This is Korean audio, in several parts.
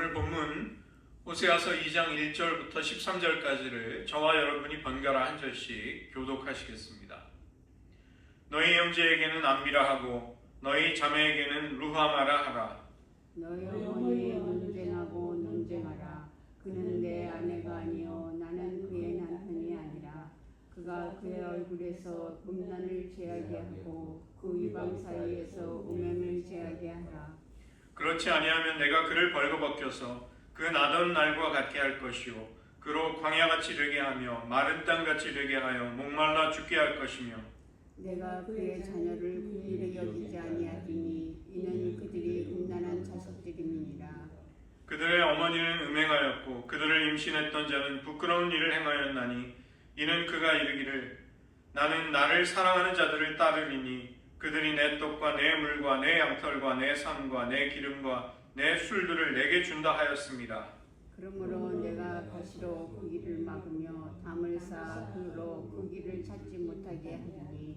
오늘 본문 호세아서 2장 1절부터 13절까지를 저와 여러분이 번갈아 한 절씩 교독하시겠습니다. 너희 형제에게는 안미라 하고 너희 자매에게는 루하마라 하라. 너희 어머니의 논쟁하고 논쟁하라. 그는 내 아내가 아니요 나는 그의 남편이 아니라 그가 그의 얼굴에서 음란을 제하게 하고 그 이방 사이에서 음행을 제하게 하라. 그렇지 아니하면 내가 그를 벌거벗겨서 그 나던 날과 같게 할 것이요 그로 광야같이 되게 하며 마른 땅같이 되게 하여 목말라 죽게 할 것이며 내가 그의 자녀를 긍휼히 여기지 아니하리니 이는 그들이 음란한 자식들임이니라. 그들의 어머니는 음행하였고 그들을 임신했던 자는 부끄러운 일을 행하였나니 이는 그가 이르기를 나는 나를 사랑하는 자들을 따르리니 그들이 내 떡과 내 물과 내 양털과 내 삶과 내 기름과 내 술들을 내게 준다 하였습니다. 그러므로 내가 가시로 그 길을 막으며 담을 쌓아 그로 그 길을 찾지 못하게 하리니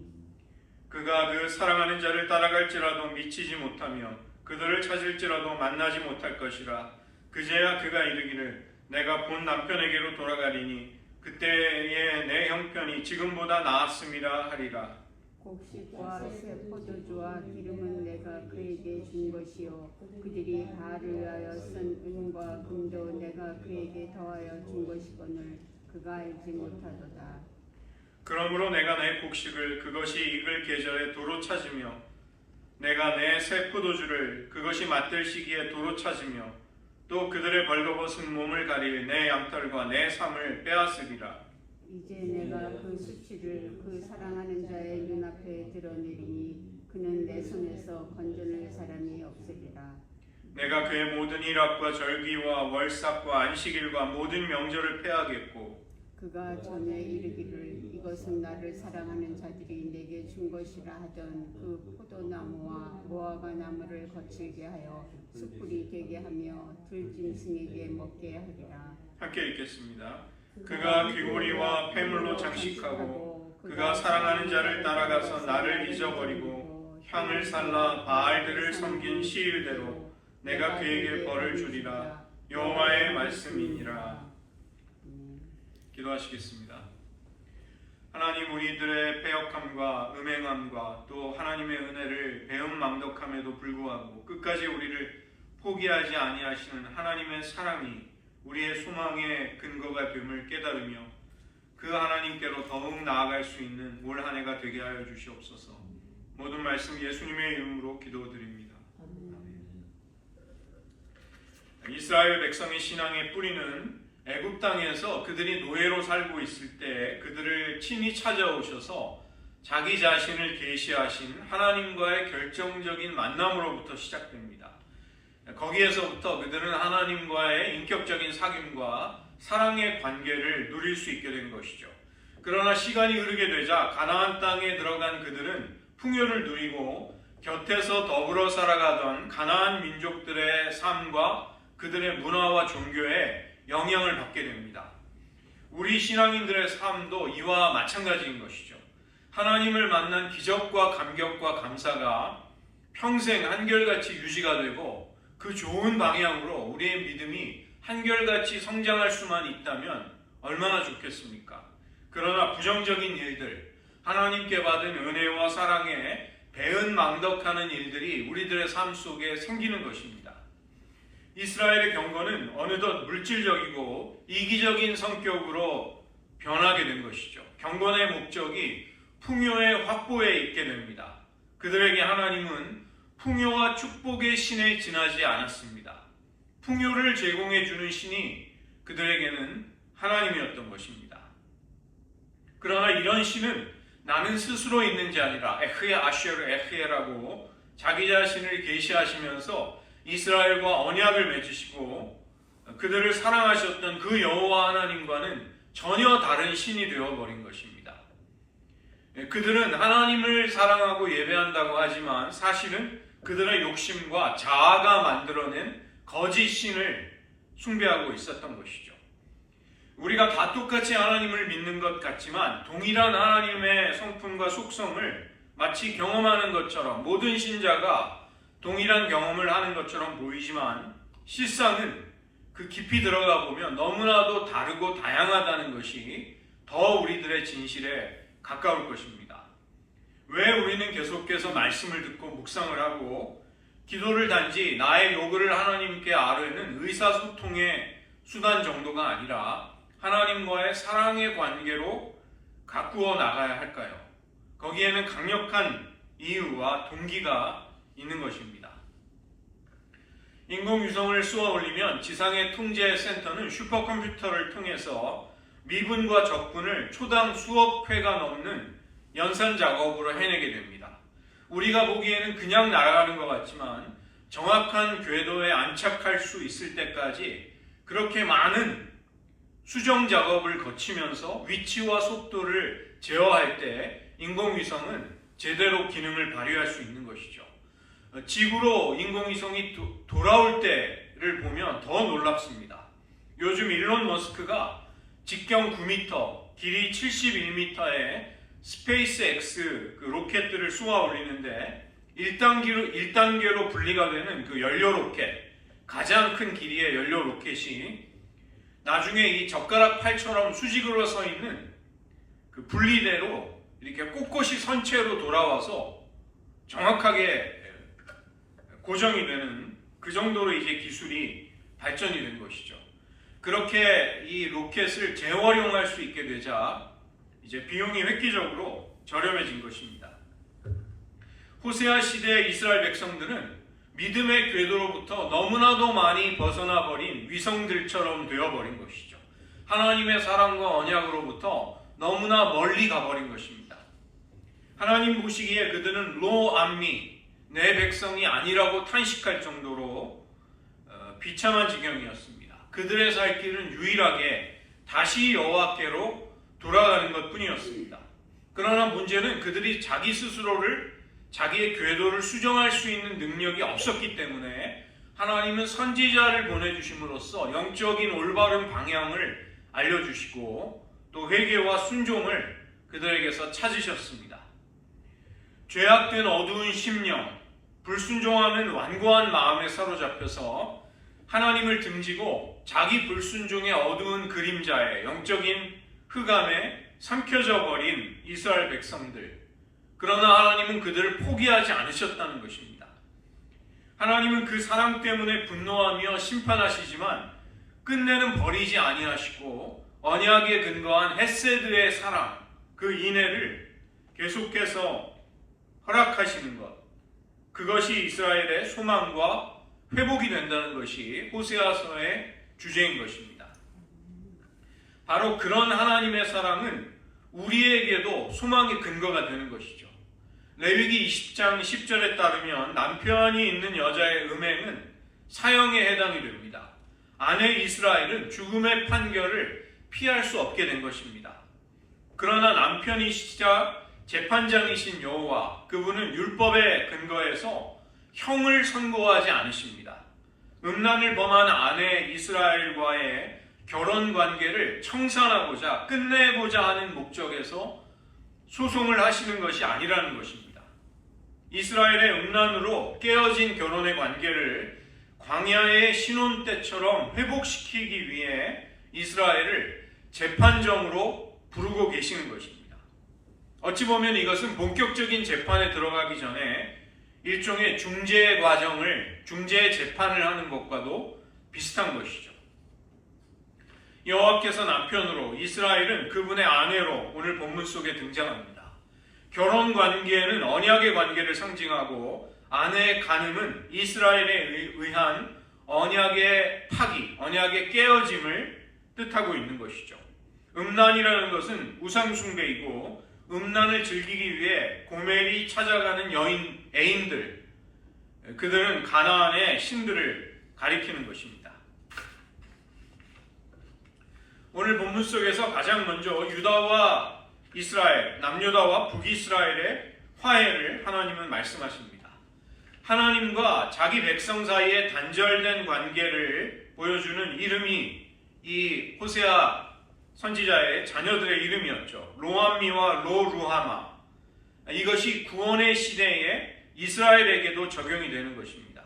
그가 그 사랑하는 자를 따라갈지라도 미치지 못하며 그들을 찾을지라도 만나지 못할 것이라. 그제야 그가 이르기를 내가 본 남편에게로 돌아가리니 그때에 내 형편이 지금보다 나았습니다 하리라. 곡식과 새 포도주와 기름은 내가 그에게 준 것이요 그들이 바알을 위하여 쓴 은과 금도 내가 그에게 더하여 준 것이거늘 그가 알지 못하도다. 그러므로 내가 내 곡식을 그것이 익을 계절에 도로 찾으며 내가 내 새 포도주를 그것이 맞들 시기에 도로 찾으며 또 그들의 벌거벗은 몸을 가릴 내 양털과 내 삶을 빼앗으리라. 이제 내가 그 수치를 그 사랑하는 자의 눈앞에 드러내리니 그는 내 손에서 건져낼 사람이 없으리라. 내가 그의 모든 일합과 절기와 월삭과 안식일과 모든 명절을 폐하겠고 그가 전에 이르기를 이것은 나를 사랑하는 자들이 내게 준 것이라 하던 그 포도나무와 무화과 나무를 거칠게 하여 숯불이 되게 하며 들짐승에게 먹게 하리라. 함께 읽겠습니다. 그가 귀고리와 폐물로 장식하고 그가 사랑하는 자를 따라가서 나를 잊어버리고 향을 살라 바알들을 섬긴 시일대로 내가 그에게 벌을 주리라. 여호와의 말씀이니라. 기도하시겠습니다. 하나님, 우리들의 패역함과 음행함과 또 하나님의 은혜를 배은망덕함에도 불구하고 끝까지 우리를 포기하지 아니하시는 하나님의 사랑이 우리의 소망의 근거가 됨을 깨달으며 그 하나님께로 더욱 나아갈 수 있는 올 한 해가 되게 하여 주시옵소서. 모든 말씀 예수님의 이름으로 기도드립니다. 이스라엘 백성의 신앙의 뿌리는 애굽 땅에서 그들이 노예로 살고 있을 때 그들을 친히 찾아오셔서 자기 자신을 계시하신 하나님과의 결정적인 만남으로부터 시작됩니다. 거기에서부터 그들은 하나님과의 인격적인 사귐과 사랑의 관계를 누릴 수 있게 된 것이죠. 그러나 시간이 흐르게 되자 가나안 땅에 들어간 그들은 풍요를 누리고 곁에서 더불어 살아가던 가나안 민족들의 삶과 그들의 문화와 종교에 영향을 받게 됩니다. 우리 신앙인들의 삶도 이와 마찬가지인 것이죠. 하나님을 만난 기적과 감격과 감사가 평생 한결같이 유지가 되고 그 좋은 방향으로 우리의 믿음이 한결같이 성장할 수만 있다면 얼마나 좋겠습니까? 그러나 부정적인 일들, 하나님께 받은 은혜와 사랑에 배은망덕하는 일들이 우리들의 삶 속에 생기는 것입니다. 이스라엘의 경건은 어느덧 물질적이고 이기적인 성격으로 변하게 된 것이죠. 경건의 목적이 풍요의 확보에 있게 됩니다. 그들에게 하나님은 풍요와 축복의 신에 지나지 않았습니다. 풍요를 제공해 주는 신이 그들에게는 하나님이었던 것입니다. 그러나 이런 신은 나는 스스로 있는 자 아니라 에흐에 아쉐르 에흐에라고 자기 자신을 계시하시면서 이스라엘과 언약을 맺으시고 그들을 사랑하셨던 그 여호와 하나님과는 전혀 다른 신이 되어버린 것입니다. 그들은 하나님을 사랑하고 예배한다고 하지만 사실은 그들의 욕심과 자아가 만들어낸 거짓 신을 숭배하고 있었던 것이죠. 우리가 다 똑같이 하나님을 믿는 것 같지만 동일한 하나님의 성품과 속성을 마치 경험하는 것처럼 모든 신자가 동일한 경험을 하는 것처럼 보이지만 실상은 그 깊이 들어가 보면 너무나도 다르고 다양하다는 것이 더 우리들의 진실에 가까울 것입니다. 왜 우리는 계속해서 말씀을 듣고 묵상을 하고 기도를 단지 나의 요구를 하나님께 아뢰는 의사소통의 수단 정도가 아니라 하나님과의 사랑의 관계로 가꾸어 나가야 할까요? 거기에는 강력한 이유와 동기가 있는 것입니다. 인공위성을 쏘아 올리면 지상의 통제센터는 슈퍼컴퓨터를 통해서 미분과 적분을 초당 수억 회가 넘는 연산 작업으로 해내게 됩니다. 우리가 보기에는 그냥 날아가는 것 같지만 정확한 궤도에 안착할 수 있을 때까지 그렇게 많은 수정 작업을 거치면서 위치와 속도를 제어할 때 인공위성은 제대로 기능을 발휘할 수 있는 것이죠. 지구로 인공위성이 돌아올 때를 보면 더 놀랍습니다. 요즘 일론 머스크가 직경 9m, 길이 71m의 스페이스X 로켓들을 쏘아 올리는데 1단계로 분리가 되는 그 연료 로켓, 가장 큰 길이의 연료 로켓이 나중에 이 젓가락 팔처럼 수직으로 서 있는 그 분리대로 이렇게 꼿꼿이 선체로 돌아와서 정확하게 고정이 되는 그 정도로 이제 기술이 발전이 된 것이죠. 그렇게 이 로켓을 재활용할 수 있게 되자 이제 비용이 획기적으로 저렴해진 것입니다. 호세아 시대의 이스라엘 백성들은 믿음의 궤도로부터 너무나도 많이 벗어나 버린 위성들처럼 되어버린 것이죠. 하나님의 사랑과 언약으로부터 너무나 멀리 가버린 것입니다. 하나님 보시기에 그들은 로암미, 내 백성이 아니라고 탄식할 정도로 비참한 지경이었습니다. 그들의 살 길은 유일하게 다시 여호와께로 돌아가는 것 뿐이었습니다. 그러나 문제는 그들이 자기 스스로를 자기의 궤도를 수정할 수 있는 능력이 없었기 때문에 하나님은 선지자를 보내주심으로써 영적인 올바른 방향을 알려주시고 또 회개와 순종을 그들에게서 찾으셨습니다. 죄악된 어두운 심령, 불순종하는 완고한 마음에 사로잡혀서 하나님을 등지고 자기 불순종의 어두운 그림자에 영적인 흑암에 삼켜져 버린 이스라엘 백성들. 그러나 하나님은 그들을 포기하지 않으셨다는 것입니다. 하나님은 그 사랑 때문에 분노하며 심판하시지만 끝내는 버리지 아니하시고 언약에 근거한 헤세드의 사랑, 그 인애를 계속해서 허락하시는 것, 그것이 이스라엘의 소망과 회복이 된다는 것이 호세아서의 주제인 것입니다. 바로 그런 하나님의 사랑은 우리에게도 소망의 근거가 되는 것이죠. 레위기 20장 10절에 따르면 남편이 있는 여자의 음행은 사형에 해당이 됩니다. 아내 이스라엘은 죽음의 판결을 피할 수 없게 된 것입니다. 그러나 남편이시자 재판장이신 여호와, 그분은 율법에 근거해서 형을 선고하지 않으십니다. 음란을 범한 아내 이스라엘과의 결혼 관계를 청산하고자 끝내고자 하는 목적에서 소송을 하시는 것이 아니라는 것입니다. 이스라엘의 음란으로 깨어진 결혼의 관계를 광야의 신혼 때처럼 회복시키기 위해 이스라엘을 재판정으로 부르고 계시는 것입니다. 어찌 보면 이것은 본격적인 재판에 들어가기 전에 일종의 중재 과정을, 중재 재판을 하는 것과도 비슷한 것이죠. 여호와께서 남편으로, 이스라엘은 그분의 아내로 오늘 본문 속에 등장합니다. 결혼 관계는 언약의 관계를 상징하고 아내의 간음은 이스라엘에 의한 언약의 파기, 언약의 깨어짐을 뜻하고 있는 것이죠. 음란이라는 것은 우상숭배이고 음란을 즐기기 위해 고멜이 찾아가는 애인들, 그들은 가나안의 신들을 가리키는 것입니다. 오늘 본문 속에서 가장 먼저 유다와 이스라엘, 남유다와 북이스라엘의 화해를 하나님은 말씀하십니다. 하나님과 자기 백성 사이의 단절된 관계를 보여주는 이름이 이 호세아 선지자의 자녀들의 이름이었죠. 로암미와 로루하마. 이것이 구원의 시대에 이스라엘에게도 적용이 되는 것입니다.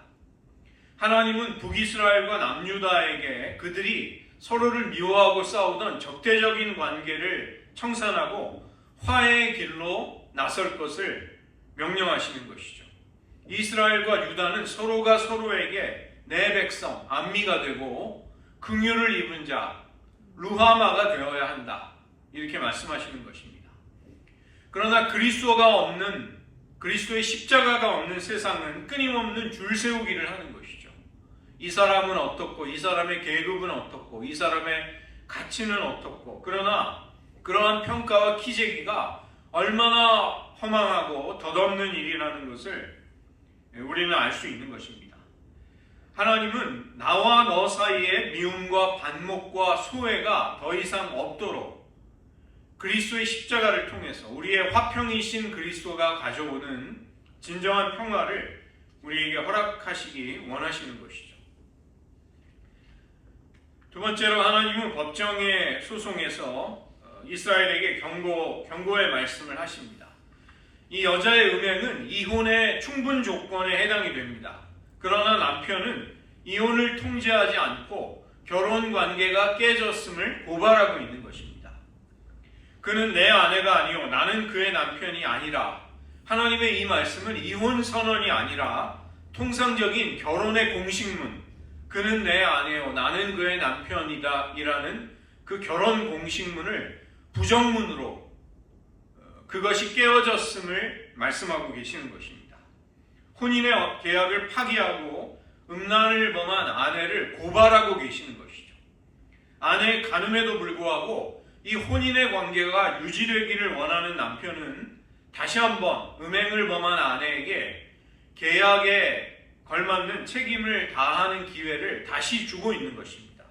하나님은 북이스라엘과 남유다에게 그들이 서로를 미워하고 싸우던 적대적인 관계를 청산하고 화해의 길로 나설 것을 명령하시는 것이죠. 이스라엘과 유다는 서로가 서로에게 내 백성, 암미가 되고 긍휼을 입은 자, 루하마가 되어야 한다. 이렇게 말씀하시는 것입니다. 그러나 그리스도가 없는, 그리스도의 십자가가 없는 세상은 끊임없는 줄 세우기를 하는 것이죠. 이 사람은 어떻고, 이 사람의 계급은 어떻고, 이 사람의 가치는 어떻고, 그러나 그러한 평가와 키재기가 얼마나 허망하고 덧없는 일이라는 것을 우리는 알 수 있는 것입니다. 하나님은 나와 너 사이에 미움과 반목과 소외가 더 이상 없도록 그리스도의 십자가를 통해서 우리의 화평이신 그리스도가 가져오는 진정한 평화를 우리에게 허락하시기 원하시는 것이죠. 두 번째로 하나님은 법정의 소송에서 이스라엘에게 경고의 말씀을 하십니다. 이 여자의 음행은 이혼의 충분 조건에 해당이 됩니다. 그러나 남편은 이혼을 통제하지 않고 결혼 관계가 깨졌음을 고발하고 있는 것입니다. 그는 내 아내가 아니요 나는 그의 남편이 아니라, 하나님의 이 말씀은 이혼 선언이 아니라 통상적인 결혼의 공식문, 그는 내 아내요 나는 그의 남편이다 이라는 그 결혼 공식문을 부정문으로 그것이 깨어졌음을 말씀하고 계시는 것입니다. 혼인의 계약을 파기하고 음란을 범한 아내를 고발하고 계시는 것이죠. 아내의 간음에도 불구하고 이 혼인의 관계가 유지되기를 원하는 남편은 다시 한번 음행을 범한 아내에게 계약에 걸맞는 책임을 다하는 기회를 다시 주고 있는 것입니다.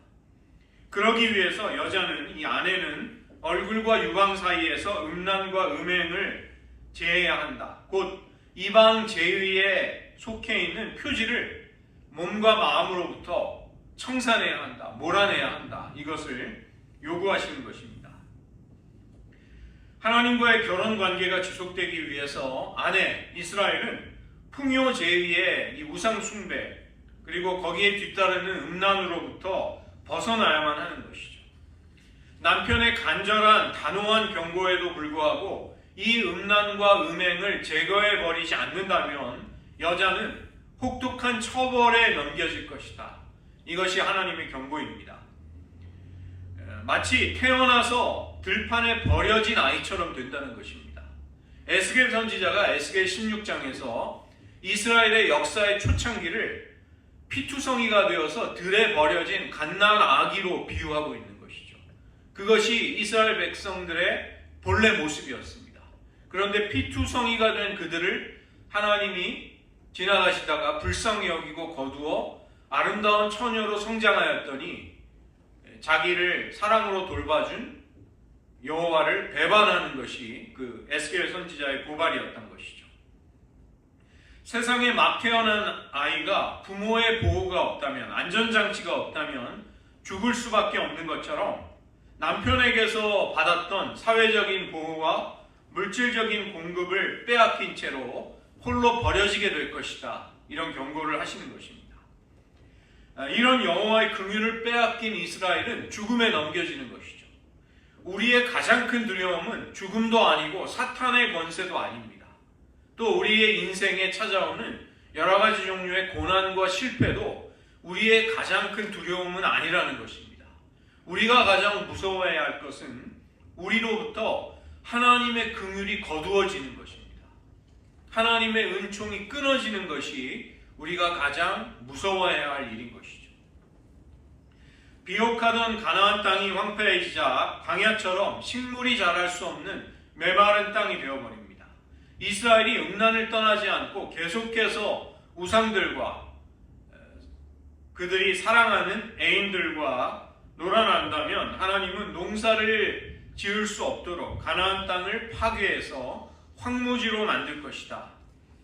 그러기 위해서 이 아내는 얼굴과 유방 사이에서 음란과 음행을 제해야 한다. 곧 이방 제의에 속해 있는 표지를 몸과 마음으로부터 청산해야 한다. 몰아내야 한다. 이것을 요구하시는 것입니다. 하나님과의 결혼 관계가 지속되기 위해서 아내 이스라엘은 풍요 제의의 이 우상 숭배 그리고 거기에 뒤따르는 음란으로부터 벗어나야만 하는 것이죠. 남편의 간절한 단호한 경고에도 불구하고 이 음란과 음행을 제거해 버리지 않는다면 여자는 혹독한 처벌에 넘겨질 것이다. 이것이 하나님의 경고입니다. 마치 태어나서 들판에 버려진 아이처럼 된다는 것입니다. 에스겔 선지자가 에스겔 16장에서 이스라엘의 역사의 초창기를 피투성이가 되어서 들에 버려진 갓난 아기로 비유하고 있는 것이죠. 그것이 이스라엘 백성들의 본래 모습이었습니다. 그런데 피투성이가 된 그들을 하나님이 지나가시다가 불쌍히 여기고 거두어 아름다운 처녀로 성장하였더니 자기를 사랑으로 돌봐준 여호와를 배반하는 것이 그 에스겔 선지자의 고발이었던 것이죠. 세상에 막 태어난 아이가 부모의 보호가 없다면, 안전장치가 없다면 죽을 수밖에 없는 것처럼 남편에게서 받았던 사회적인 보호와 물질적인 공급을 빼앗긴 채로 홀로 버려지게 될 것이다. 이런 경고를 하시는 것입니다. 이런 여호와의 긍휼을 빼앗긴 이스라엘은 죽음에 넘겨지는 것이죠. 우리의 가장 큰 두려움은 죽음도 아니고 사탄의 권세도 아닙니다. 또 우리의 인생에 찾아오는 여러 가지 종류의 고난과 실패도 우리의 가장 큰 두려움은 아니라는 것입니다. 우리가 가장 무서워해야 할 것은 우리로부터 하나님의 긍휼이 거두어지는 것입니다. 하나님의 은총이 끊어지는 것이 우리가 가장 무서워해야 할 일인 것이죠. 비옥하던 가나안 땅이 황폐해지자 광야처럼 식물이 자랄 수 없는 메마른 땅이 되어버립니다. 이스라엘이 음란을 떠나지 않고 계속해서 우상들과 그들이 사랑하는 애인들과 놀아난다면 하나님은 농사를 지을 수 없도록 가나안 땅을 파괴해서 황무지로 만들 것이다.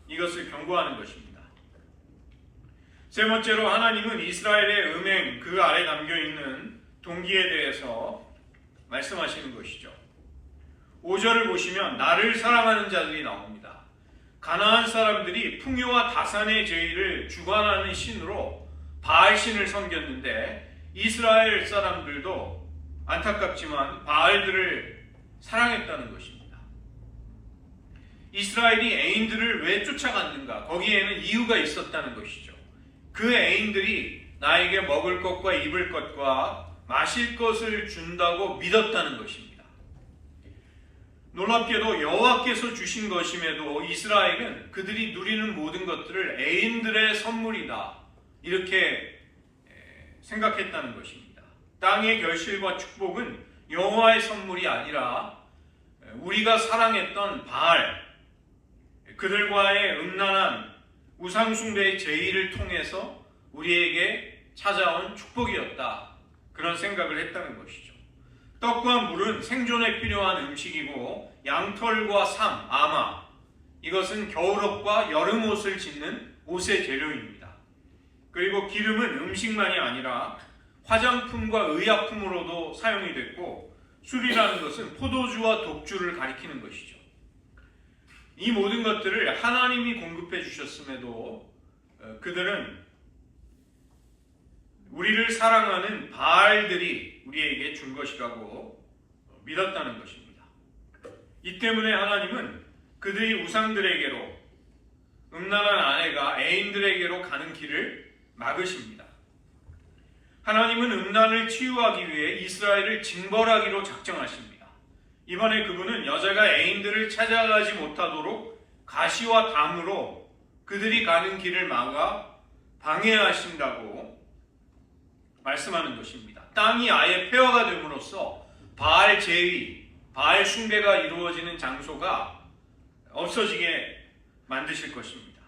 이것을 경고하는 것입니다. 세 번째로 하나님은 이스라엘의 음행 그 아래 담겨있는 동기에 대해서 말씀하시는 것이죠. 5절을 보시면 나를 사랑하는 자들이 나옵니다. 가나안 사람들이 풍요와 다산의 제의를 주관하는 신으로 바알신을 섬겼는데 이스라엘 사람들도 안타깝지만 바알들을 사랑했다는 것입니다. 이스라엘이 애인들을 왜 쫓아갔는가? 거기에는 이유가 있었다는 것이죠. 그 애인들이 나에게 먹을 것과 입을 것과 마실 것을 준다고 믿었다는 것입니다. 놀랍게도 여호와께서 주신 것임에도 이스라엘은 그들이 누리는 모든 것들을 애인들의 선물이다 이렇게 생각했다는 것입니다. 땅의 결실과 축복은 여호와의 선물이 아니라 우리가 사랑했던 바알, 그들과의 음란한 우상숭배의 제의를 통해서 우리에게 찾아온 축복이었다. 그런 생각을 했다는 것이죠. 떡과 물은 생존에 필요한 음식이고 양털과 삼, 아마 이것은 겨울옷과 여름옷을 짓는 옷의 재료입니다. 그리고 기름은 음식만이 아니라 화장품과 의약품으로도 사용이 됐고 술이라는 것은 포도주와 독주를 가리키는 것이죠. 이 모든 것들을 하나님이 공급해 주셨음에도 그들은 우리를 사랑하는 바알들이 우리에게 준 것이라고 믿었다는 것입니다. 이 때문에 하나님은 그들이 우상들에게로, 음란한 아내가 애인들에게로 가는 길을 막으십니다. 하나님은 음란을 치유하기 위해 이스라엘을 징벌하기로 작정하십니다. 이번에 그분은 여자가 애인들을 찾아가지 못하도록 가시와 담으로 그들이 가는 길을 막아 방해하신다고 말씀하는 것입니다. 땅이 아예 폐허가 됨으로써 바알 제위, 바알 숭배가 이루어지는 장소가 없어지게 만드실 것입니다.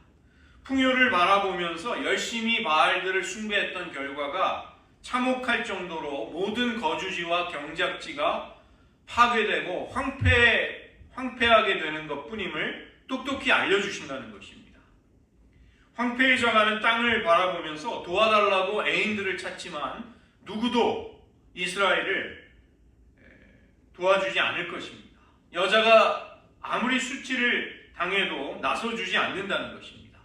풍요를 바라보면서 열심히 바알들을 숭배했던 결과가 참혹할 정도로 모든 거주지와 경작지가 파괴되고 황폐하게 되는 것뿐임을 똑똑히 알려주신다는 것입니다. 황폐해져가는 땅을 바라보면서 도와달라고 애인들을 찾지만 누구도 이스라엘을 도와주지 않을 것입니다. 여자가 아무리 수치를 당해도 나서주지 않는다는 것입니다.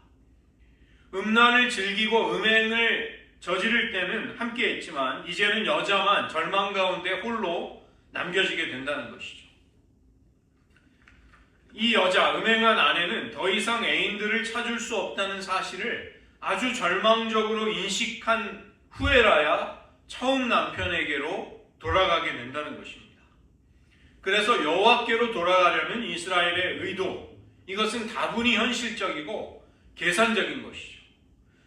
음란을 즐기고 음행을 저지를 때는 함께 했지만 이제는 여자만 절망 가운데 홀로 남겨지게 된다는 것이죠. 이 여자, 음행한 아내는 더 이상 애인들을 찾을 수 없다는 사실을 아주 절망적으로 인식한 후에라야 처음 남편에게로 돌아가게 된다는 것입니다. 그래서 여호와께로 돌아가려는 이스라엘의 의도, 이것은 다분히 현실적이고 계산적인 것이죠.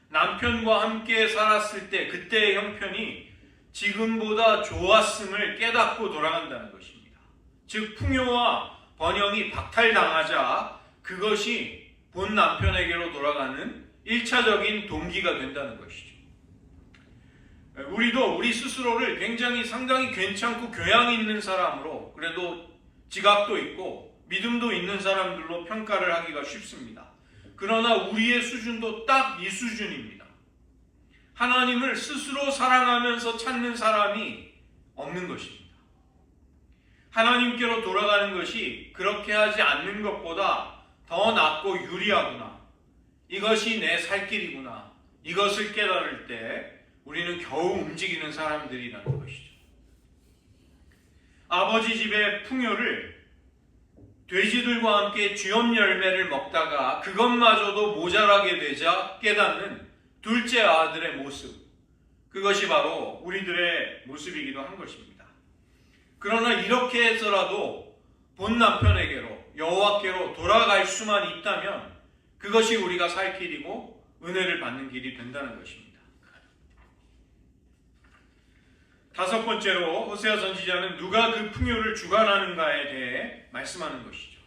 남편과 함께 살았을 때 그때의 형편이 지금보다 좋았음을 깨닫고 돌아간다는 것입니다. 즉 풍요와 번영이 박탈당하자 그것이 본 남편에게로 돌아가는 1차적인 동기가 된다는 것이죠. 우리도 우리 스스로를 상당히 괜찮고 교양 있는 사람으로, 그래도 지각도 있고 믿음도 있는 사람들로 평가를 하기가 쉽습니다. 그러나 우리의 수준도 딱 이 수준입니다. 하나님을 스스로 사랑하면서 찾는 사람이 없는 것입니다. 하나님께로 돌아가는 것이 그렇게 하지 않는 것보다 더 낫고 유리하구나. 이것이 내 살 길이구나. 이것을 깨달을 때 우리는 겨우 움직이는 사람들이라는 것이죠. 아버지 집의 풍요를 돼지들과 함께 쥐엄 열매를 먹다가 그것마저도 모자라게 되자 깨닫는 둘째 아들의 모습, 그것이 바로 우리들의 모습이기도 한 것입니다. 그러나 이렇게 해서라도 본 남편에게로, 여호와께로 돌아갈 수만 있다면 그것이 우리가 살 길이고 은혜를 받는 길이 된다는 것입니다. 다섯 번째로 호세아 선지자는 누가 그 풍요를 주관하는가에 대해 말씀하는 것이죠.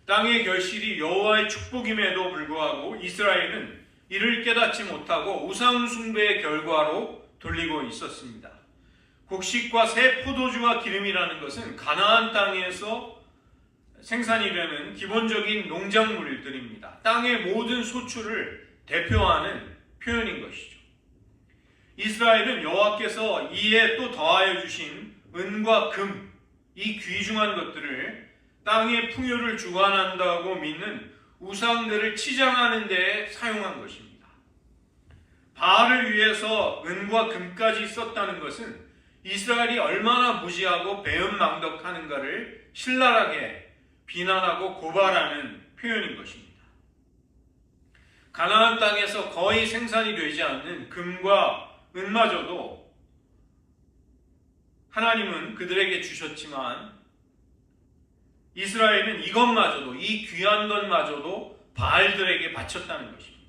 땅의 결실이 여호와의 축복임에도 불구하고 이스라엘은 이를 깨닫지 못하고 우상 숭배의 결과로 돌리고 있었습니다. 곡식과 새 포도주와 기름이라는 것은 가나안 땅에서 생산이 되는 기본적인 농작물들입니다. 땅의 모든 소출을 대표하는 표현인 것이죠. 이스라엘은 여호와께서 이에 또 더하여 주신 은과 금, 이 귀중한 것들을 땅의 풍요를 주관한다고 믿는 우상들을 치장하는 데에 사용한 것입니다. 바알을 위해서 은과 금까지 썼다는 것은 이스라엘이 얼마나 무지하고 배은망덕하는가를 신랄하게 비난하고 고발하는 표현인 것입니다. 가나안 땅에서 거의 생산이 되지 않는 금과 은마저도 하나님은 그들에게 주셨지만 이스라엘은 이것마저도, 이 귀한 것마저도 바알들에게 바쳤다는 것입니다.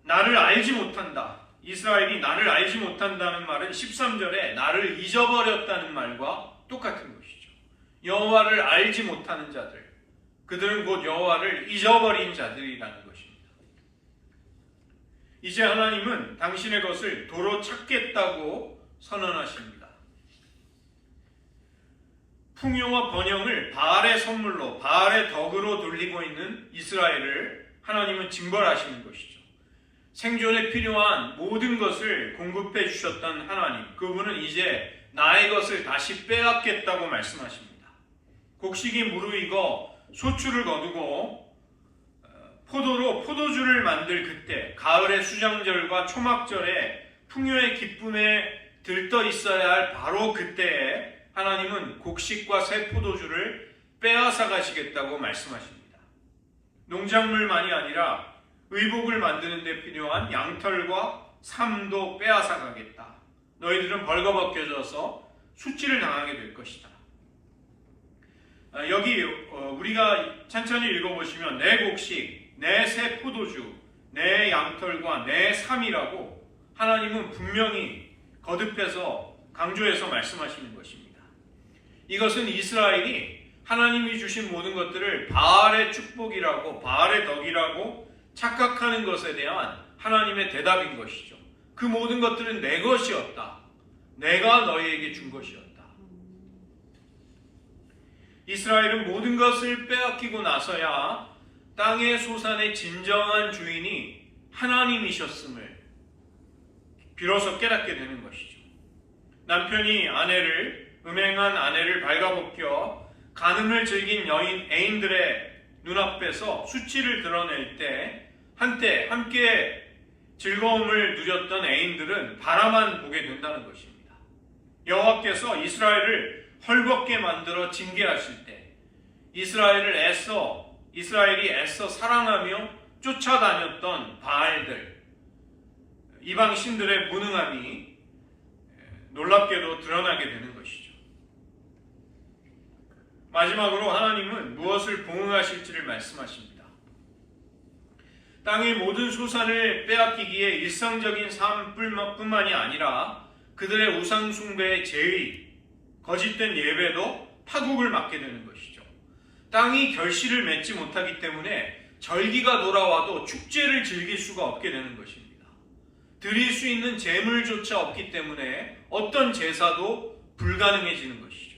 나를 알지 못한다. 이스라엘이 나를 알지 못한다는 말은 13절에 나를 잊어버렸다는 말과 똑같은 것이죠. 여호와를 알지 못하는 자들, 그들은 곧 여호와를 잊어버린 자들이라는 것입니다. 이제 하나님은 당신의 것을 도로 찾겠다고 선언하십니다. 풍요와 번영을 바알의 선물로, 바알의 덕으로 돌리고 있는 이스라엘을 하나님은 징벌하시는 것이죠. 생존에 필요한 모든 것을 공급해 주셨던 하나님, 그분은 이제 나의 것을 다시 빼앗겠다고 말씀하십니다. 곡식이 무르익어 소출을 거두고 포도로 포도주를 만들 그때, 가을의 수장절과 초막절에 풍요의 기쁨에 들떠 있어야 할 바로 그때에 하나님은 곡식과 새 포도주를 빼앗아 가시겠다고 말씀하십니다. 농작물만이 아니라 의복을 만드는 데 필요한 양털과 삶도 빼앗아 가겠다. 너희들은 벌거벗겨져서 수치를 당하게 될 것이다. 여기 우리가 천천히 읽어보시면 내 곡식, 내 새 포도주, 내 양털과 내 삶이라고 하나님은 분명히 거듭해서 강조해서 말씀하시는 것입니다. 이것은 이스라엘이 하나님이 주신 모든 것들을 바알의 축복이라고, 바알의 덕이라고 착각하는 것에 대한 하나님의 대답인 것이죠. 그 모든 것들은 내 것이었다. 내가 너희에게 준 것이었다. 이스라엘은 모든 것을 빼앗기고 나서야 땅의 소산의 진정한 주인이 하나님이셨음을 비로소 깨닫게 되는 것이죠. 남편이 음행한 아내를 발가벗겨 간음을 즐긴 애인들의 눈앞에서 수치를 드러낼 때 한때 함께 즐거움을 누렸던 애인들은 바라만 보게 된다는 것입니다. 여호와께서 이스라엘을 헐벗게 만들어 징계하실 때 이스라엘이 애써 사랑하며 쫓아다녔던 바알들, 이방 신들의 무능함이 놀랍게도 드러나게 되는 것이죠. 마지막으로 하나님은 무엇을 봉응하실지를 말씀하십니다. 땅의 모든 소산을 빼앗기기에 일상적인 삶뿐만이 아니라 그들의 우상 숭배의 제의, 거짓된 예배도 파국을 맞게 되는 것이죠. 땅이 결실을 맺지 못하기 때문에 절기가 돌아와도 축제를 즐길 수가 없게 되는 것입니다. 드릴 수 있는 제물조차 없기 때문에 어떤 제사도 불가능해지는 것이죠.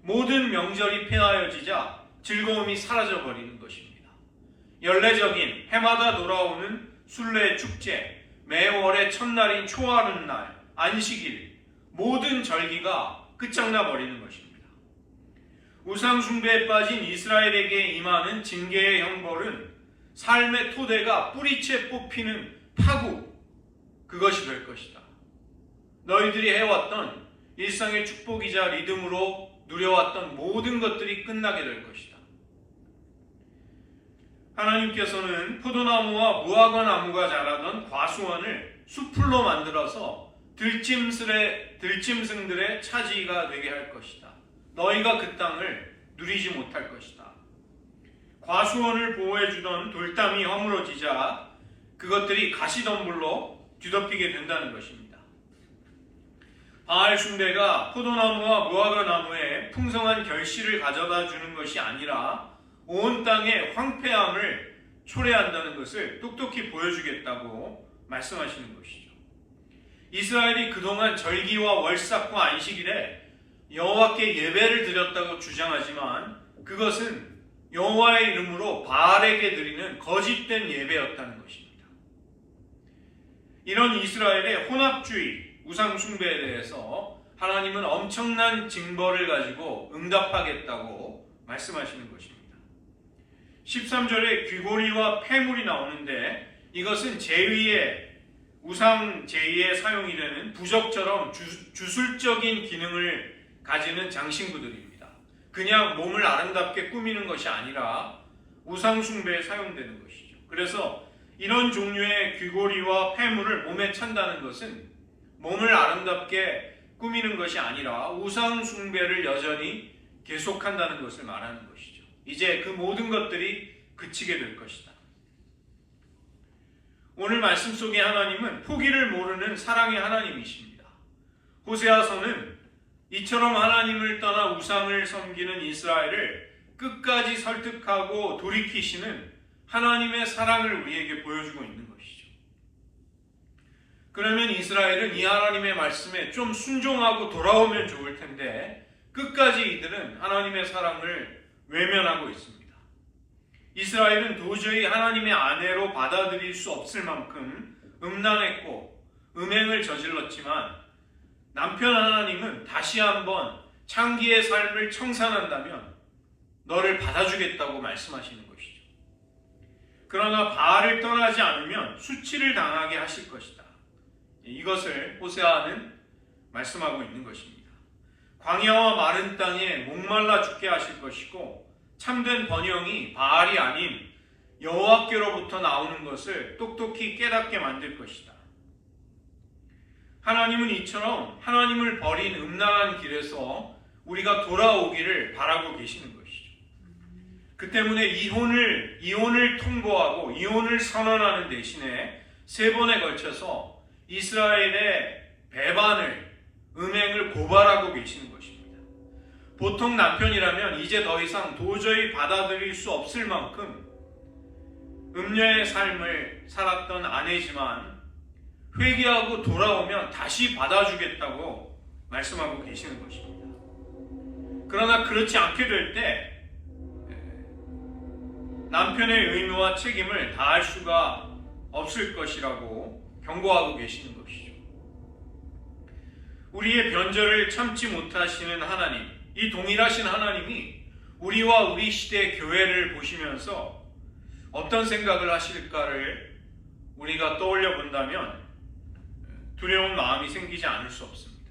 모든 명절이 폐하여지자 즐거움이 사라져버리는 것입니다. 연례적인 해마다 돌아오는 순례 축제, 매월의 첫날인 초하룻날, 안식일, 모든 절기가 끝장나 버리는 것입니다. 우상 숭배에 빠진 이스라엘에게 임하는 징계의 형벌은 삶의 토대가 뿌리채 뽑히는 파국, 그것이 될 것이다. 너희들이 해왔던 일상의 축복이자 리듬으로 누려왔던 모든 것들이 끝나게 될 것이다. 하나님께서는 포도나무와 무화과 나무가 자라던 과수원을 숲풀로 만들어서 들짐승들의 차지가 되게 할 것이다. 너희가 그 땅을 누리지 못할 것이다. 과수원을 보호해주던 돌담이 허물어지자 그것들이 가시덤불로 뒤덮이게 된다는 것입니다. 바알 숭배가 포도나무와 무화과 나무에 풍성한 결실을 가져다 주는 것이 아니라 온 땅의 황폐함을 초래한다는 것을 똑똑히 보여주겠다고 말씀하시는 것이죠. 이스라엘이 그동안 절기와 월삭과 안식일에 여호와께 예배를 드렸다고 주장하지만 그것은 여호와의 이름으로 바알에게 드리는 거짓된 예배였다는 것입니다. 이런 이스라엘의 혼합주의, 우상 숭배에 대해서 하나님은 엄청난 징벌을 가지고 응답하겠다고 말씀하시는 것입니다. 13절에 귀고리와 폐물이 나오는데 이것은 우상 제의에 사용이 되는 부적처럼 주술적인 기능을 가지는 장신구들입니다. 그냥 몸을 아름답게 꾸미는 것이 아니라 우상 숭배에 사용되는 것이죠. 그래서 이런 종류의 귀고리와 폐물을 몸에 찬다는 것은 몸을 아름답게 꾸미는 것이 아니라 우상 숭배를 여전히 계속한다는 것을 말하는 것이죠. 이제 그 모든 것들이 그치게 될 것이다. 오늘 말씀 속의 하나님은 포기를 모르는 사랑의 하나님이십니다. 호세아서는 이처럼 하나님을 떠나 우상을 섬기는 이스라엘을 끝까지 설득하고 돌이키시는 하나님의 사랑을 우리에게 보여주고 있는 것이죠. 그러면 이스라엘은 이 하나님의 말씀에 좀 순종하고 돌아오면 좋을 텐데 끝까지 이들은 하나님의 사랑을 외면하고 있습니다. 이스라엘은 도저히 하나님의 아내로 받아들일 수 없을 만큼 음란했고 음행을 저질렀지만 남편 하나님은 다시 한번 창기의 삶을 청산한다면 너를 받아주겠다고 말씀하시는 것이죠. 그러나 바알을 떠나지 않으면 수치를 당하게 하실 것이다. 이것을 호세아는 말씀하고 있는 것입니다. 광야와 마른 땅에 목말라 죽게 하실 것이고 참된 번영이 바알이 아닌 여호와께로부터 나오는 것을 똑똑히 깨닫게 만들 것이다. 하나님은 이처럼 하나님을 버린 음란한 길에서 우리가 돌아오기를 바라고 계시는 것이죠. 그 때문에 이혼을 통보하고 이혼을 선언하는 대신에 3번에 걸쳐서 이스라엘의 배반을, 음행을 고발하고 계시는 것입니다. 보통 남편이라면 이제 더 이상 도저히 받아들일 수 없을 만큼 음녀의 삶을 살았던 아내지만 회개하고 돌아오면 다시 받아주겠다고 말씀하고 계시는 것입니다. 그러나 그렇지 않게 될 때 남편의 의무와 책임을 다할 수가 없을 것이라고 경고하고 계시는 것이죠. 우리의 변절을 참지 못하시는 하나님, 이 동일하신 하나님이 우리와 우리 시대 교회를 보시면서 어떤 생각을 하실까를 우리가 떠올려 본다면 두려운 마음이 생기지 않을 수 없습니다.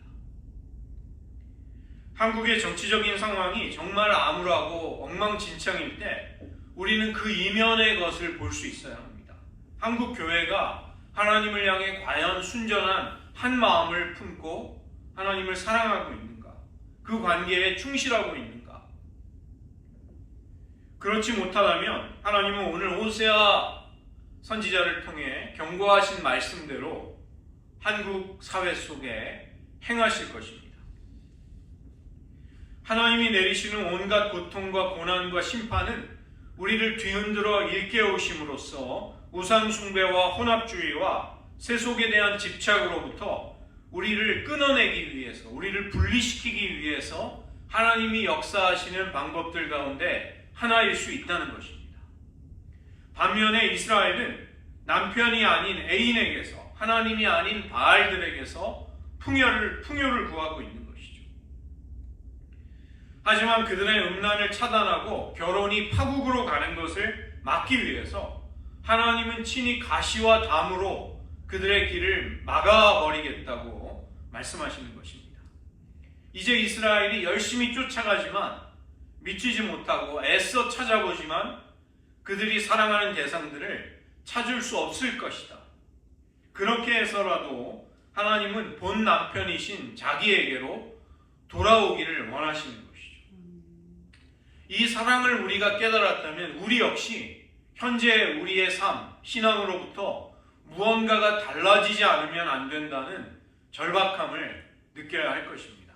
한국의 정치적인 상황이 정말 암울하고 엉망진창일 때 우리는 그 이면의 것을 볼 수 있어야 합니다. 한국 교회가 하나님을 향해 과연 순전한 한 마음을 품고 하나님을 사랑하고 있는가? 그 관계에 충실하고 있는가? 그렇지 못하다면 하나님은 오늘 호세아 선지자를 통해 경고하신 말씀대로 한국 사회 속에 행하실 것입니다. 하나님이 내리시는 온갖 고통과 고난과 심판은 우리를 뒤흔들어 일깨우심으로써 우상 숭배와 혼합주의와 세속에 대한 집착으로부터 우리를 끊어내기 위해서, 우리를 분리시키기 위해서 하나님이 역사하시는 방법들 가운데 하나일 수 있다는 것입니다. 반면에 이스라엘은 남편이 아닌 애인에게서, 하나님이 아닌 바알들에게서 풍요를 구하고 있는 것이죠. 하지만 그들의 음란을 차단하고 결혼이 파국으로 가는 것을 막기 위해서 하나님은 친히 가시와 담으로 그들의 길을 막아버리겠다고 말씀하시는 것입니다. 이제 이스라엘이 열심히 쫓아가지만 미치지 못하고 애써 찾아보지만 그들이 사랑하는 대상들을 찾을 수 없을 것이다. 그렇게 해서라도 하나님은 본 남편이신 자기에게로 돌아오기를 원하시는 것이죠. 이 사랑을 우리가 깨달았다면 우리 역시 현재 우리의 삶, 신앙으로부터 무언가가 달라지지 않으면 안 된다는 절박함을 느껴야 할 것입니다.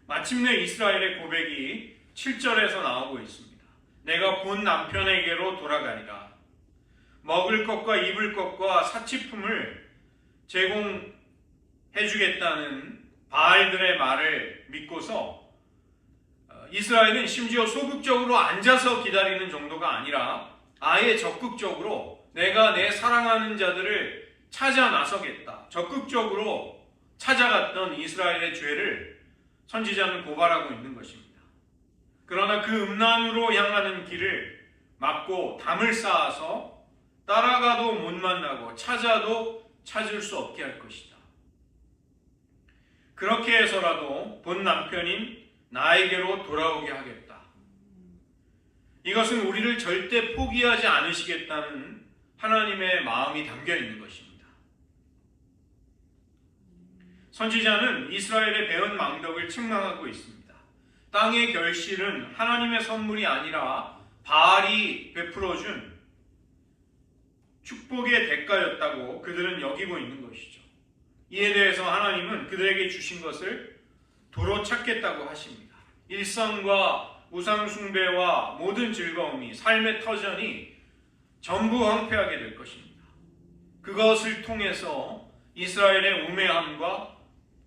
마침내 이스라엘의 고백이 7절에서 나오고 있습니다. 내가 본 남편에게로 돌아가리라. 먹을 것과 입을 것과 사치품을 제공해주겠다는 바알들의 말을 믿고서 이스라엘은 심지어 소극적으로 앉아서 기다리는 정도가 아니라 아예 적극적으로 내가 내 사랑하는 자들을 찾아 나서겠다. 적극적으로 찾아갔던 이스라엘의 죄를 선지자는 고발하고 있는 것입니다. 그러나 그 음란으로 향하는 길을 막고 담을 쌓아서 따라가도 못 만나고 찾아도 찾을 수 없게 할 것이다. 그렇게 해서라도 본 남편인 나에게로 돌아오게 하겠다. 이것은 우리를 절대 포기하지 않으시겠다는 하나님의 마음이 담겨 있는 것입니다. 선지자는 이스라엘의 배은 망덕을 책망하고 있습니다. 땅의 결실은 하나님의 선물이 아니라 바알이 베풀어준 축복의 대가였다고 그들은 여기고 있는 것이죠. 이에 대해서 하나님은 그들에게 주신 것을 도로 찾겠다고 하십니다. 일상과 우상 숭배와 모든 즐거움이, 삶의 터전이 전부 황폐하게 될 것입니다. 그것을 통해서 이스라엘의 우매함과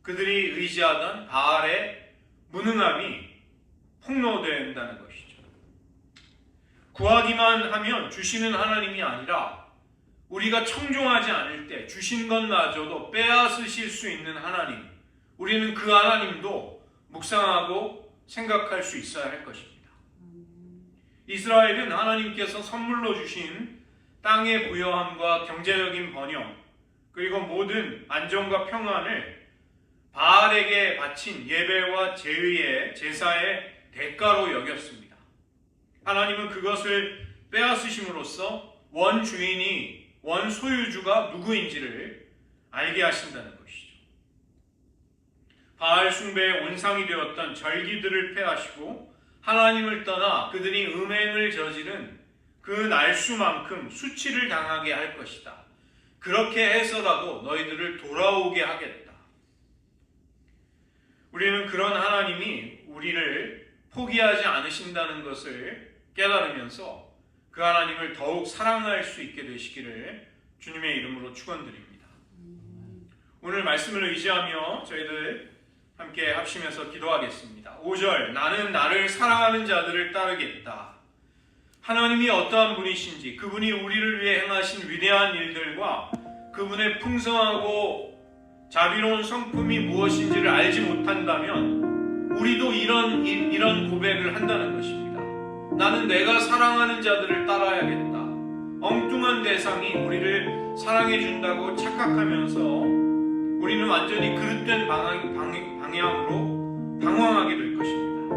그들이 의지하던 바알의 무능함이 폭로된다는 것이죠. 구하기만 하면 주시는 하나님이 아니라 우리가 청종하지 않을 때 주신 것마저도 빼앗으실 수 있는 하나님, 우리는 그 하나님도 묵상하고 생각할 수 있어야 할 것입니다. 이스라엘은 하나님께서 선물로 주신 땅의 부여함과 경제적인 번영, 그리고 모든 안정과 평안을 바알에게 바친 예배와 제의의 제사의 대가로 여겼습니다. 하나님은 그것을 빼앗으심으로써 원주인이, 원소유주가 누구인지를 알게 하신다는 것이죠. 바알 숭배의 온상이 되었던 절기들을 폐하시고 하나님을 떠나 그들이 음행을 저지른 그 날수만큼 수치를 당하게 할 것이다. 그렇게 해서라도 너희들을 돌아오게 하겠다. 우리는 그런 하나님이 우리를 포기하지 않으신다는 것을 깨달으면서 그 하나님을 더욱 사랑할 수 있게 되시기를 주님의 이름으로 축원드립니다. 오늘 말씀을 의지하며 저희들 함께 합심해서 기도하겠습니다. 5절, 나는 나를 사랑하는 자들을 따르겠다. 하나님이 어떠한 분이신지, 그분이 우리를 위해 행하신 위대한 일들과 그분의 풍성하고 자비로운 성품이 무엇인지를 알지 못한다면 우리도 이런 고백을 한다는 것입니다. 나는 내가 사랑하는 자들을 따라야겠다. 엉뚱한 대상이 우리를 사랑해 준다고 착각하면서 우리는 완전히 그릇된 방향으로 방황하게 될 것입니다.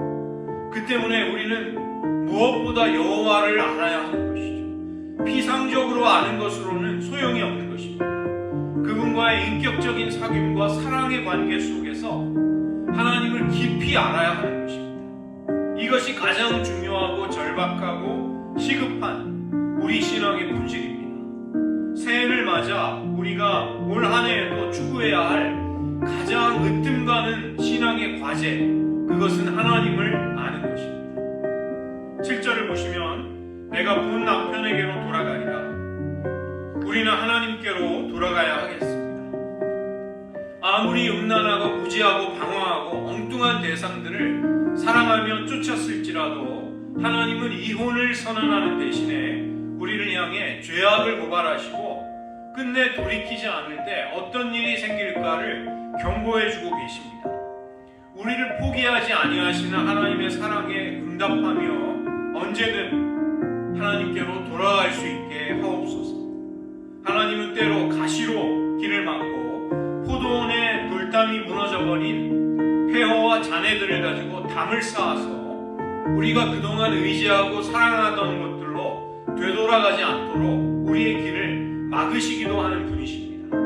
그 때문에 우리는 무엇보다 여호와를 알아야 하는 것이죠. 피상적으로 아는 것으로는 소용이 없는 것입니다. 그분과의 인격적인 사귐과 사랑의 관계 속에서 하나님을 깊이 알아야 하는 것입니다. 이것이 가장 중요하고 절박하고 시급한 우리 신앙의 본질입니다. 새해를 맞아 우리가 올 한 해에도 추구해야 할 가장 으뜸 가는 신앙의 과제, 그것은 하나님을 아는 것입니다. 7절을 보시면 내가 본 남편에게로 돌아가리라. 우리는 하나님께로 돌아가야 하겠습니다. 아무리 음란하고 무지하고 방황하고 엉뚱한 대상들을 사랑하며 쫓았을지라도 하나님은 이혼을 선언하는 대신에 우리를 향해 죄악을 고발하시고 끝내 돌이키지 않을 때 어떤 일이 생길까를 경고해주고 계십니다. 우리를 포기하지 아니하시는 하나님의 사랑에 응답하며 언제든 하나님께로 돌아갈 수 있게 하옵소서. 하나님은 때로 가시로 길을 막고 포도원의 돌담이 무너져버린 폐허와 잔해들을 가지고 담을 쌓아서 우리가 그동안 의지하고 사랑하던 것들로 되돌아가지 않도록 우리의 길을 막으시기도 하는 분이십니다.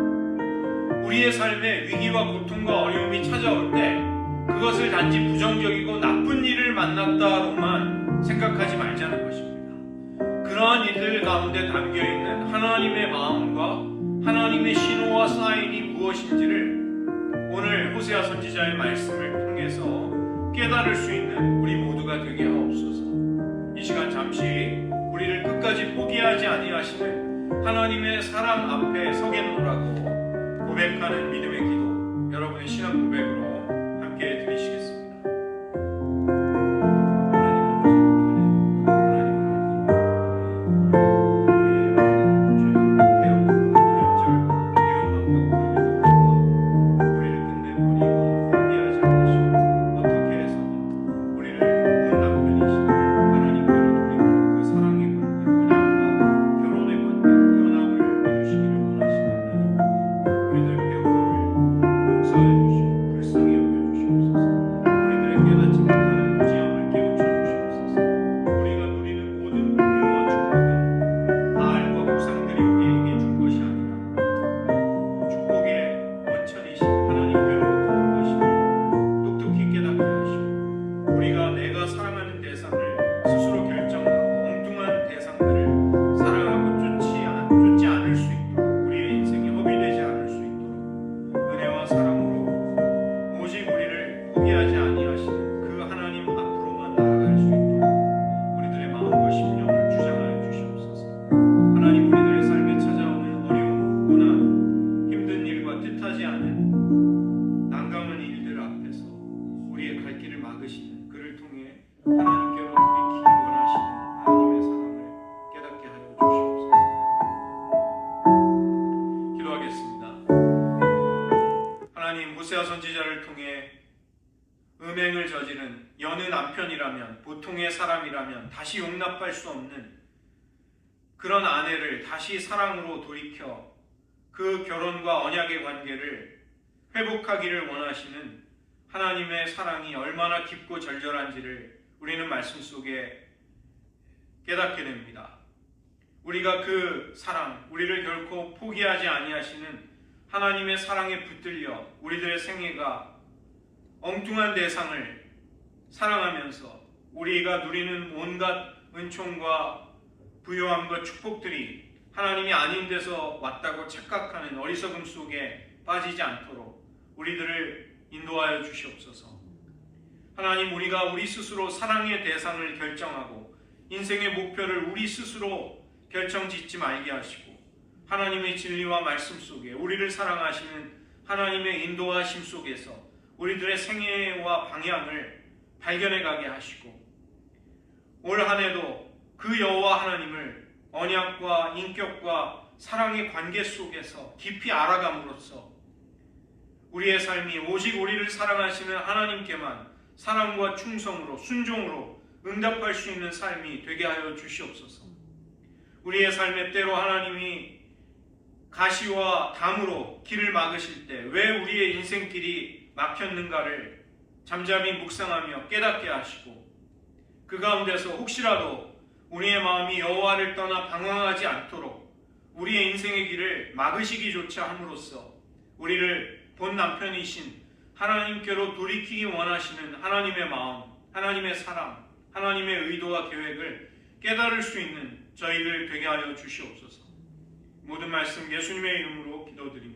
우리의 삶에 위기와 고통과 어려움이 찾아올 때 그것을 단지 부정적이고 나쁜 일을 만났다로만 생각하지 말자는 것입니다. 그러한 일들 가운데 담겨있는 하나님의 마음과 하나님의 신호와 사인이 무엇인지를 오늘 호세아 선지자의 말씀을 통해서 깨달을 수 있는 우리 모두가 되게 하옵소서. 이 시간 잠시 우리를 끝까지 포기하지 아니하시는 하나님의 사랑 앞에 서겠노라고 고백하는 믿음의 기도, 여러분의 신앙 고백으로 함께 드리시겠습니다. 호세아 선지자를 통해 음행을 저지른 여느 남편이라면, 보통의 사람이라면 다시 용납할 수 없는 그런 아내를 다시 사랑으로 돌이켜 그 결혼과 언약의 관계를 회복하기를 원하시는 하나님의 사랑이 얼마나 깊고 절절한지를 우리는 말씀 속에 깨닫게 됩니다. 우리가 그 사랑, 우리를 결코 포기하지 아니하시는 하나님의 사랑에 붙들려 우리들의 생애가 엉뚱한 대상을 사랑하면서 우리가 누리는 온갖 은총과 부요함과 축복들이 하나님이 아닌 데서 왔다고 착각하는 어리석음 속에 빠지지 않도록 우리들을 인도하여 주시옵소서. 하나님, 우리가 우리 스스로 사랑의 대상을 결정하고 인생의 목표를 우리 스스로 결정짓지 말게 하시고 하나님의 진리와 말씀 속에 우리를 사랑하시는 하나님의 인도하심 속에서 우리들의 생애와 방향을 발견해 가게 하시고 올 한 해도 그 여호와 하나님을 언약과 인격과 사랑의 관계 속에서 깊이 알아감으로써 우리의 삶이 오직 우리를 사랑하시는 하나님께만 사랑과 충성으로 순종으로 응답할 수 있는 삶이 되게 하여 주시옵소서. 우리의 삶의 때로 하나님이 가시와 담으로 길을 막으실 때 왜 우리의 인생길이 막혔는가를 잠잠히 묵상하며 깨닫게 하시고 그 가운데서 혹시라도 우리의 마음이 여호와를 떠나 방황하지 않도록 우리의 인생의 길을 막으시기조차 함으로써 우리를 본 남편이신 하나님께로 돌이키기 원하시는 하나님의 마음, 하나님의 사랑, 하나님의 의도와 계획을 깨달을 수 있는 저희들 되게 하여 주시옵소서. 모든 말씀 예수님의 이름으로 기도드립니다.